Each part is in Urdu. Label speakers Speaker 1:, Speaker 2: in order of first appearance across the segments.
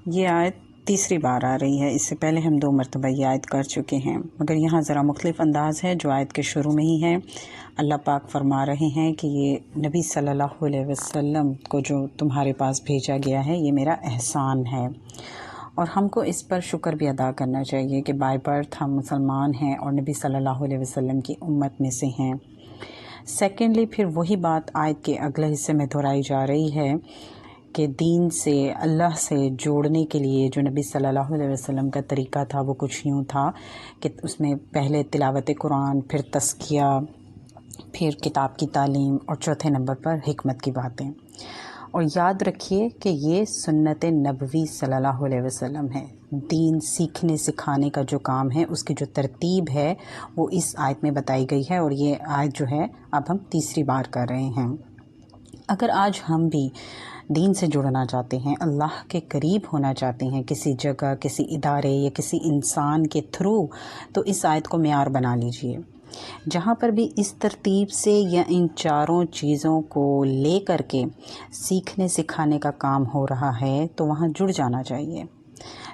Speaker 1: یہ آیت تیسری بار آ رہی ہے، اس سے پہلے ہم 2 مرتبہ یہ آیت کر چکے ہیں، مگر یہاں ذرا مختلف انداز ہے جو آیت کے شروع میں ہی ہے۔ اللہ پاک فرما رہے ہیں کہ یہ نبی صلی اللہ علیہ وسلم کو جو تمہارے پاس بھیجا گیا ہے یہ میرا احسان ہے، اور ہم کو اس پر شکر بھی ادا کرنا چاہیے کہ بائی برتھ ہم مسلمان ہیں اور نبی صلی اللہ علیہ وسلم کی امت میں سے ہیں۔ سیکنڈلی پھر وہی بات آیت کے اگلے حصے میں دہرائی جا رہی ہے کہ دین سے، اللہ سے جوڑنے کے لیے جو نبی صلی اللہ علیہ وسلم کا طریقہ تھا وہ کچھ یوں تھا کہ اس میں پہلے تلاوت قرآن، پھر تزکیہ، پھر کتاب کی تعلیم، اور چوتھے نمبر پر حکمت کی باتیں۔ اور یاد رکھیے کہ یہ سنت نبوی صلی اللہ علیہ وسلم ہے۔ دین سیکھنے سکھانے کا جو کام ہے اس کی جو ترتیب ہے وہ اس آیت میں بتائی گئی ہے، اور یہ آیت جو ہے اب ہم تیسری بار کر رہے ہیں۔ اگر آج ہم بھی دین سے جڑنا چاہتے ہیں، اللہ کے قریب ہونا چاہتے ہیں کسی جگہ، کسی ادارے یا کسی انسان کے تھرو، تو اس آیت کو معیار بنا لیجئے۔ جہاں پر بھی اس ترتیب سے یا ان چاروں چیزوں کو لے کر کے سیکھنے سکھانے کا کام ہو رہا ہے تو وہاں جڑ جانا چاہیے۔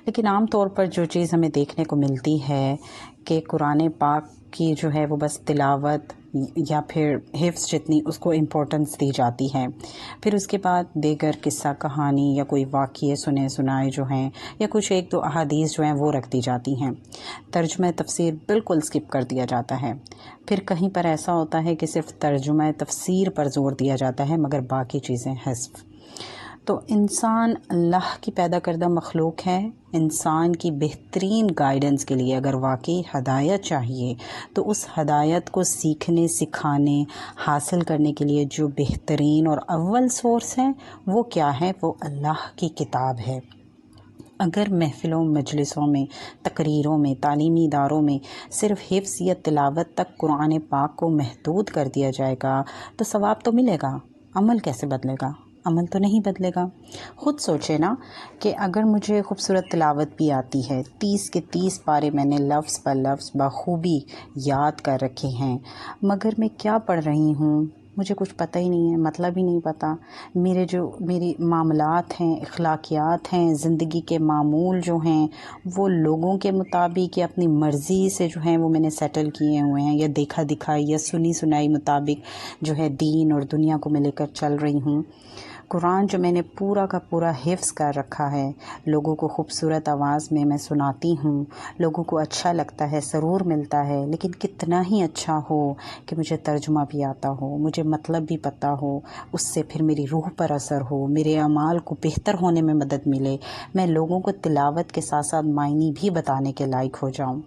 Speaker 1: لیکن عام طور پر جو چیز ہمیں دیکھنے کو ملتی ہے کہ قرآن پاک کی جو ہے وہ بس تلاوت یا پھر حفظ جتنی اس کو امپورٹنس دی جاتی ہے، پھر اس کے بعد دیگر قصہ کہانی یا کوئی واقعے سنے سنائے جو ہیں، یا کچھ 1-2 احادیث جو ہیں وہ رکھ دی جاتی ہیں۔ ترجمہ تفسیر بالکل سکپ کر دیا جاتا ہے۔ پھر کہیں پر ایسا ہوتا ہے کہ صرف ترجمہ تفسیر پر زور دیا جاتا ہے مگر باقی چیزیں حذف۔ تو انسان اللہ کی پیدا کردہ مخلوق ہے۔ انسان کی بہترین گائیڈنس کے لیے اگر واقعی ہدایت چاہیے تو اس ہدایت کو سیکھنے سکھانے حاصل کرنے کے لیے جو بہترین اور اول سورس ہے وہ کیا ہے؟ وہ اللہ کی کتاب ہے۔ اگر محفلوں، مجلسوں میں، تقریروں میں، تعلیمی اداروں میں صرف حفظ یا تلاوت تک قرآن پاک کو محدود کر دیا جائے گا تو ثواب تو ملے گا، عمل کیسے بدلے گا؟ عمل تو نہیں بدلے گا۔ خود سوچے نا کہ اگر مجھے خوبصورت تلاوت بھی آتی ہے، 30 کے 30 پارے میں نے لفظ پر لفظ بخوبی یاد کر رکھے ہیں، مگر میں کیا پڑھ رہی ہوں مجھے کچھ پتہ ہی نہیں ہے، مطلب ہی نہیں پتہ، میری معاملات ہیں، اخلاقیات ہیں، زندگی کے معمول جو ہیں وہ لوگوں کے مطابق یا اپنی مرضی سے جو ہیں وہ میں نے سیٹل کیے ہوئے ہیں، یا دیکھا دکھائی یا سنی سنائی مطابق جو ہے دین اور دنیا کو میں لے کر چل رہی ہوں۔ قرآن جو میں نے پورا کا پورا حفظ کر رکھا ہے، لوگوں کو خوبصورت آواز میں سناتی ہوں، لوگوں کو اچھا لگتا ہے، سرور ملتا ہے، لیکن کتنا ہی اچھا ہو کہ مجھے ترجمہ بھی آتا ہو، مجھے مطلب بھی پتہ ہو، اس سے پھر میری روح پر اثر ہو، میرے اعمال کو بہتر ہونے میں مدد ملے، میں لوگوں کو تلاوت کے ساتھ ساتھ معنی بھی بتانے کے لائق ہو جاؤں۔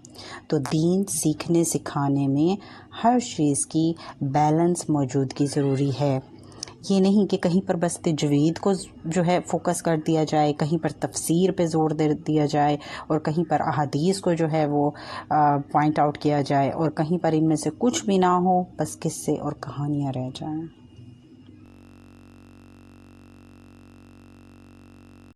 Speaker 1: تو دین سیکھنے سکھانے میں ہر چیز کی بیلنس موجودگی ضروری ہے۔ یہ نہیں کہ کہیں پر بس تجوید کو جو ہے فوکس کر دیا جائے، کہیں پر تفسیر پہ زور دے دیا جائے، اور کہیں پر احادیث کو جو ہے وہ پوائنٹ آؤٹ کیا جائے، اور کہیں پر ان میں سے کچھ بھی نہ ہو، بس قصے اور کہانیاں رہ جائیں۔